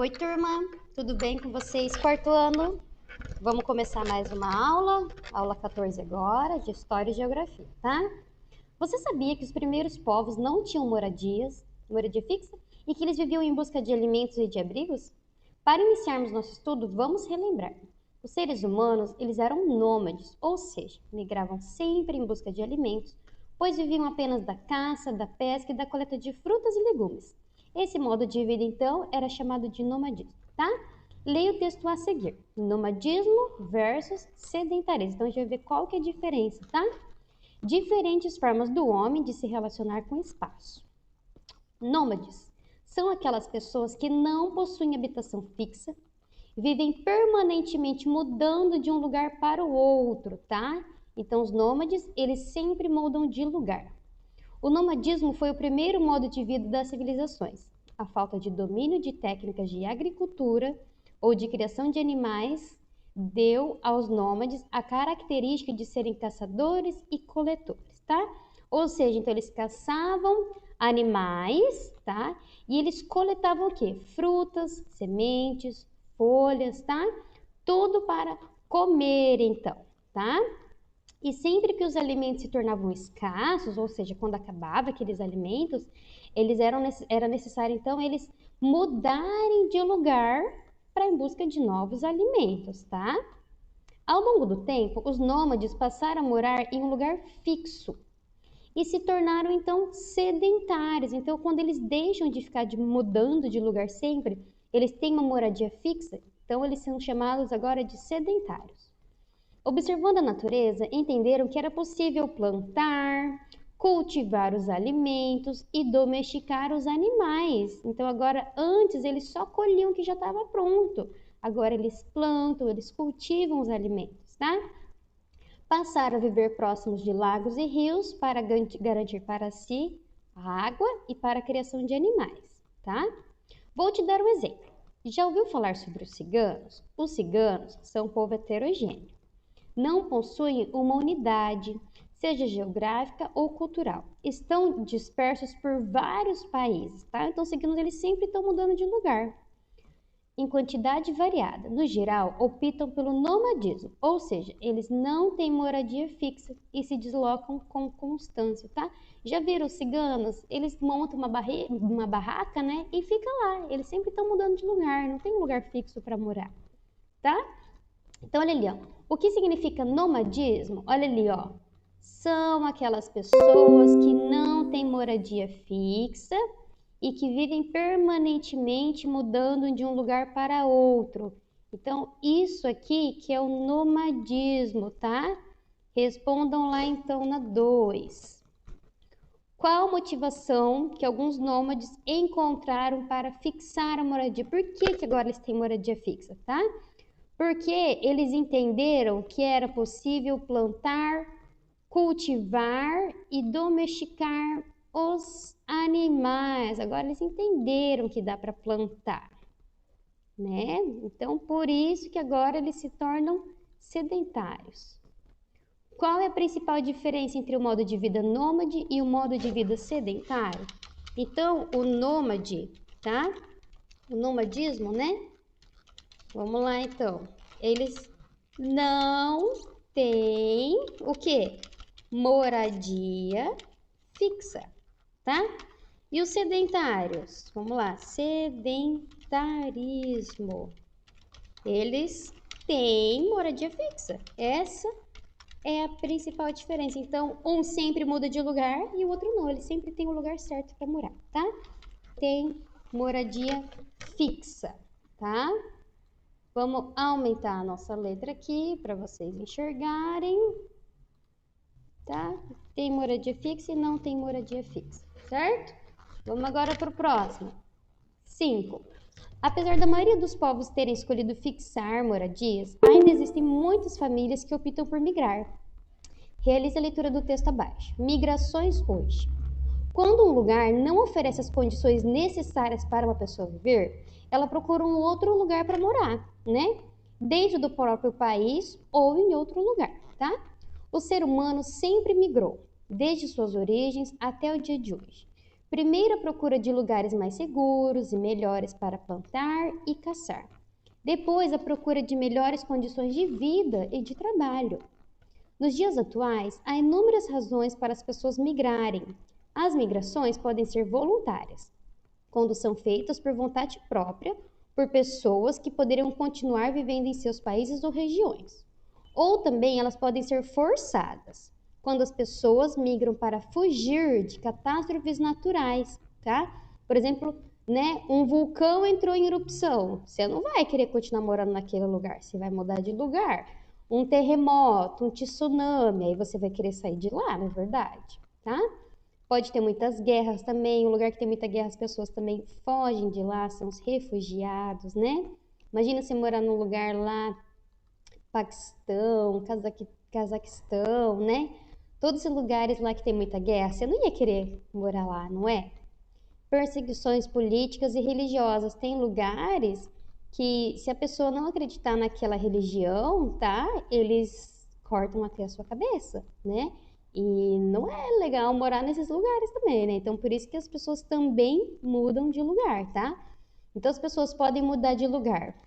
Oi, turma, tudo bem com vocês? Quarto ano, vamos começar mais uma aula 14 agora, de História e Geografia, tá? Você sabia que os primeiros povos não tinham moradia fixa, e que eles viviam em busca de alimentos e de abrigos? Para iniciarmos nosso estudo, vamos relembrar. Os seres humanos, eles eram nômades, ou seja, migravam sempre em busca de alimentos, pois viviam apenas da caça, da pesca e da coleta de frutas e legumes. Esse modo de vida, então, era chamado de nomadismo, tá? Leia o texto a seguir. Nomadismo versus sedentarismo. Então, a gente vai ver qual que é a diferença, tá? Diferentes formas do homem de se relacionar com o espaço. Nômades são aquelas pessoas que não possuem habitação fixa, vivem permanentemente mudando de um lugar para o outro, tá? Então, os nômades, eles sempre mudam de lugar. O nomadismo foi o primeiro modo de vida das civilizações. A falta de domínio de técnicas de agricultura ou de criação de animais deu aos nômades a característica de serem caçadores e coletores, tá? Ou seja, então eles caçavam animais, tá? E eles coletavam o quê? Frutas, sementes, folhas, tá? Tudo para comer, então, tá? E sempre que os alimentos se tornavam escassos, ou seja, quando acabava aqueles alimentos, era necessário, então, eles mudarem de lugar para em busca de novos alimentos, tá? Ao longo do tempo, os nômades passaram a morar em um lugar fixo e se tornaram, então, sedentários. Então, quando eles deixam de ficar mudando de lugar sempre, eles têm uma moradia fixa, então eles são chamados agora de sedentários. Observando a natureza, entenderam que era possível plantar, cultivar os alimentos e domesticar os animais. Então, agora, antes eles só colhiam o que já estava pronto. Agora eles plantam, eles cultivam os alimentos, tá? Passaram a viver próximos de lagos e rios para garantir para si a água e para a criação de animais, tá? Vou te dar um exemplo. Já ouviu falar sobre os ciganos? Os ciganos são um povo heterogêneo. Não possuem uma unidade, seja geográfica ou cultural. Estão dispersos por vários países, tá? Então, seguindo, eles sempre estão mudando de lugar, em quantidade variada. No geral, optam pelo nomadismo, ou seja, eles não têm moradia fixa e se deslocam com constância, tá? Já viram os ciganos? Eles montam uma barraca, né? E fica lá. Eles sempre estão mudando de lugar, não tem um lugar fixo para morar, tá? Então, olha ali, ó. O que significa nomadismo? Olha ali, ó. São aquelas pessoas que não têm moradia fixa e que vivem permanentemente mudando de um lugar para outro. Então, isso aqui que é o nomadismo, tá? Respondam lá, então, na 2. Qual a motivação que alguns nômades encontraram para fixar a moradia? Por que agora eles têm moradia fixa, tá? Porque eles entenderam que era possível plantar, cultivar e domesticar os animais. Agora eles entenderam que dá para plantar, né? Então, por isso que agora eles se tornam sedentários. Qual é a principal diferença entre o modo de vida nômade e o modo de vida sedentário? Então, o nômade, tá? O nomadismo, né? Vamos lá, então. Eles não têm o quê? Moradia fixa, tá? E os sedentários? Vamos lá. Sedentarismo. Eles têm moradia fixa. Essa é a principal diferença. Então, um sempre muda de lugar e o outro não. Ele sempre tem o lugar certo para morar, tá? Tem moradia fixa, tá? Vamos aumentar a nossa letra aqui para vocês enxergarem, tá? Tem moradia fixa e não tem moradia fixa, certo? Vamos agora para o próximo. 5. Apesar da maioria dos povos terem escolhido fixar moradias, ainda existem muitas famílias que optam por migrar. Realize a leitura do texto abaixo. Migrações hoje. Quando um lugar não oferece as condições necessárias para uma pessoa viver, ela procura um outro lugar para morar, né? Dentro do próprio país ou em outro lugar, tá? O ser humano sempre migrou, desde suas origens até o dia de hoje. Primeiro, a procura de lugares mais seguros e melhores para plantar e caçar. Depois, a procura de melhores condições de vida e de trabalho. Nos dias atuais, há inúmeras razões para as pessoas migrarem. As migrações podem ser voluntárias, quando são feitas por vontade própria, por pessoas que poderiam continuar vivendo em seus países ou regiões. Ou também elas podem ser forçadas, quando as pessoas migram para fugir de catástrofes naturais, tá? Por exemplo, né, um vulcão entrou em erupção, você não vai querer continuar morando naquele lugar, você vai mudar de lugar. Um terremoto, um tsunami, aí você vai querer sair de lá, não é verdade, tá? Pode ter muitas guerras também, um lugar que tem muita guerra, as pessoas também fogem de lá, são os refugiados, né? Imagina você morar num lugar lá, Paquistão, Cazaquistão, né? Todos esses lugares lá que tem muita guerra, você não ia querer morar lá, não é? Perseguições políticas e religiosas. Tem lugares que, se a pessoa não acreditar naquela religião, tá? Eles cortam até a sua cabeça, né? E não é legal morar nesses lugares também, né? Então, por isso que as pessoas também mudam de lugar, tá? Então, as pessoas podem mudar de lugar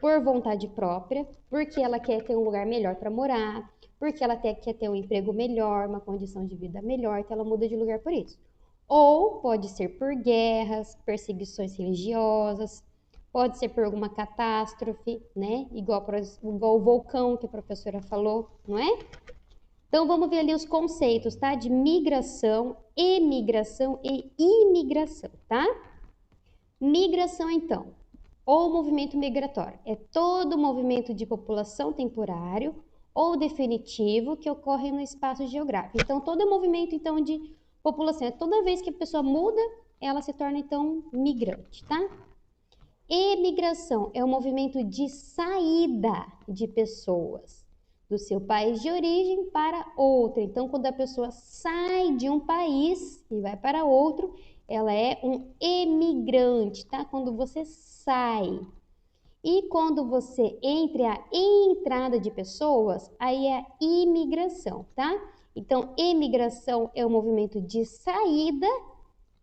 por vontade própria, porque ela quer ter um lugar melhor para morar, porque ela quer ter um emprego melhor, uma condição de vida melhor, então ela muda de lugar por isso. Ou pode ser por guerras, perseguições religiosas, pode ser por alguma catástrofe, né? Igual o vulcão que a professora falou, não é? Então vamos ver ali os conceitos, tá? De migração, emigração e imigração, tá? Migração, então, ou movimento migratório, é todo movimento de população temporário ou definitivo que ocorre no espaço geográfico. Então, todo movimento então de população, é toda vez que a pessoa muda, ela se torna então migrante, tá? Emigração é o movimento de saída de pessoas do seu país de origem para outro. Então, quando a pessoa sai de um país e vai para outro, ela é um emigrante, tá? Quando você sai. E quando você entra a entrada de pessoas, aí é a imigração, tá? Então, emigração é o movimento de saída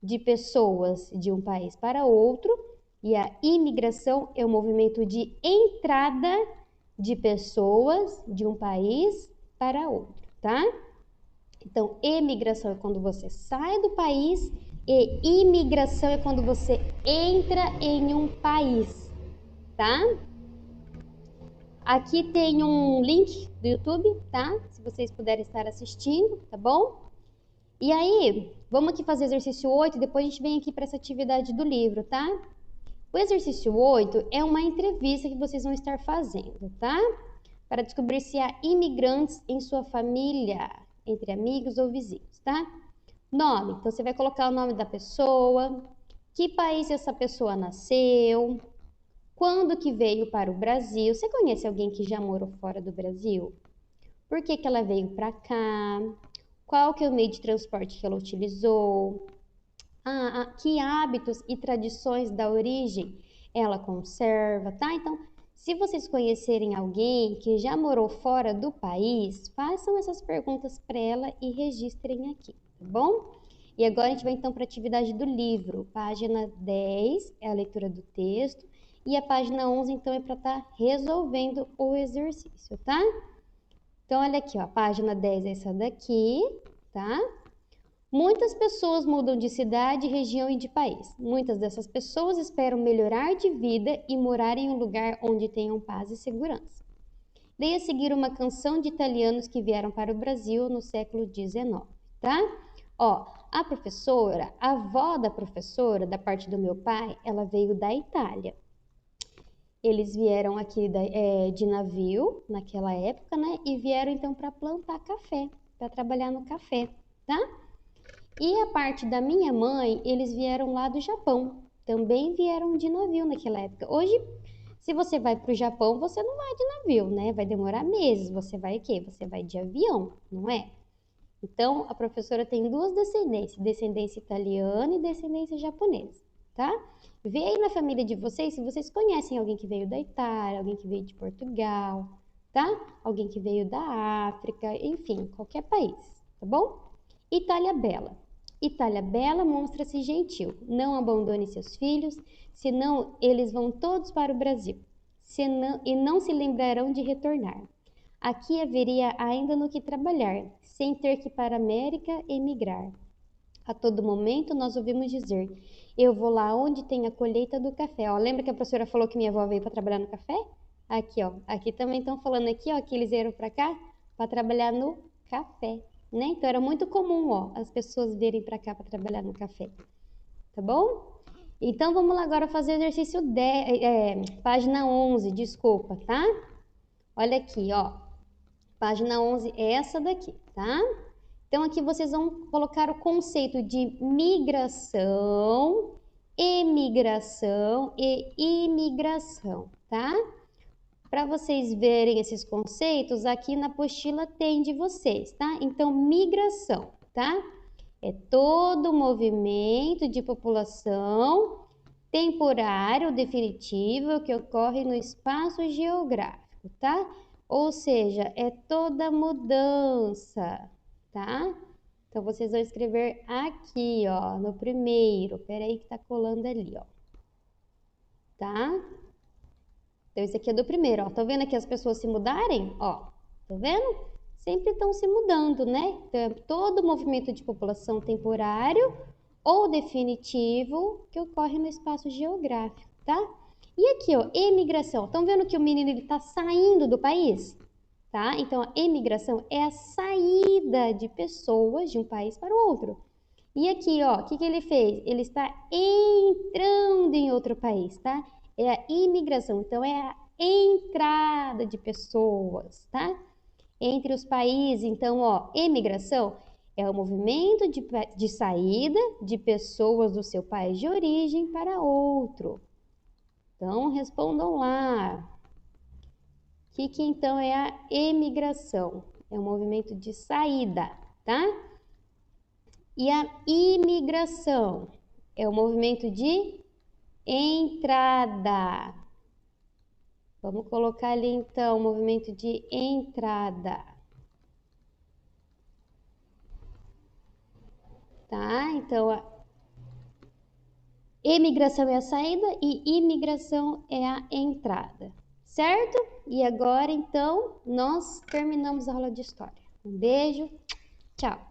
de pessoas de um país para outro, e a imigração é o movimento de entrada de pessoas de um país para outro, tá? Então, emigração é quando você sai do país e imigração é quando você entra em um país, tá? Aqui tem um link do YouTube, tá? Se vocês puderem estar assistindo, tá bom? E aí, vamos aqui fazer exercício 8 e depois a gente vem aqui para essa atividade do livro, tá? O exercício 8 é uma entrevista que vocês vão estar fazendo, tá? Para descobrir se há imigrantes em sua família, entre amigos ou vizinhos, tá? Nome, então você vai colocar o nome da pessoa, que país essa pessoa nasceu, quando que veio para o Brasil. Você conhece alguém que já morou fora do Brasil? Por que que ela veio para cá? Qual que é o meio de transporte que ela utilizou? Que hábitos e tradições da origem ela conserva, tá? Então, se vocês conhecerem alguém que já morou fora do país, façam essas perguntas para ela e registrem aqui, tá bom? E agora a gente vai então para a atividade do livro. Página 10 é a leitura do texto e a página 11 então é para estar resolvendo o exercício, tá? Então, olha aqui, ó, a página 10 é essa daqui, tá? Muitas pessoas mudam de cidade, região e de país. Muitas dessas pessoas esperam melhorar de vida e morar em um lugar onde tenham paz e segurança. Dei a seguir uma canção de italianos que vieram para o Brasil no século XIX, tá? Ó, a professora, a avó da professora, da parte do meu pai, ela veio da Itália. Eles vieram aqui de navio naquela época, né? E vieram então para plantar café, para trabalhar no café, tá? E a parte da minha mãe, eles vieram lá do Japão. Também vieram de navio naquela época. Hoje, se você vai para o Japão, você não vai de navio, né? Vai demorar meses. Você vai o quê? Você vai de avião, não é? Então, a professora tem duas descendências, descendência italiana e descendência japonesa, tá? Vê aí na família de vocês se vocês conhecem alguém que veio da Itália, alguém que veio de Portugal, tá? Alguém que veio da África, enfim, qualquer país, tá bom? Itália Bela. Itália bela, mostra-se gentil. Não abandone seus filhos, senão eles vão todos para o Brasil, e não se lembrarão de retornar. Aqui haveria ainda no que trabalhar, sem ter que para a América emigrar. A todo momento nós ouvimos dizer, eu vou lá onde tem a colheita do café. Ó, lembra que a professora falou que minha avó veio para trabalhar no café? Aqui, ó. Aqui também estão falando aqui, ó, que eles vieram para cá para trabalhar no café, né? Então era muito comum, ó, as pessoas virem para cá para trabalhar no café. Tá bom? Então vamos lá agora fazer o exercício página 11, desculpa, tá? Olha aqui, ó. Página 11 é essa daqui, tá? Então, aqui vocês vão colocar o conceito de migração, emigração e imigração, tá? Para vocês verem esses conceitos, aqui na apostila tem de vocês, tá? Então, migração, tá? É todo movimento de população temporário, definitivo, que ocorre no espaço geográfico, tá? Ou seja, é toda mudança, tá? Então, vocês vão escrever aqui, ó, no primeiro. Peraí que tá colando ali, ó. Tá? Então, esse aqui é do primeiro, ó. Tá vendo aqui as pessoas se mudarem? Ó, tá vendo? Sempre estão se mudando, né? Então, é todo movimento de população temporário ou definitivo que ocorre no espaço geográfico, tá? E aqui, ó, emigração. Estão vendo que o menino ele tá saindo do país? Tá? Então, a emigração é a saída de pessoas de um país para o outro. E aqui, ó, o que ele fez? Ele está entrando em outro país, tá? É a imigração, então é a entrada de pessoas, tá? Entre os países, então, ó, emigração é o movimento de saída de pessoas do seu país de origem para outro. Então, respondam lá. O que então é a emigração? É um movimento de saída, tá? E a imigração é o movimento de entrada. Vamos colocar ali então o movimento de entrada. Tá? Então, a emigração é a saída e imigração é a entrada. Certo? E agora, então, nós terminamos a aula de história. Um beijo, tchau!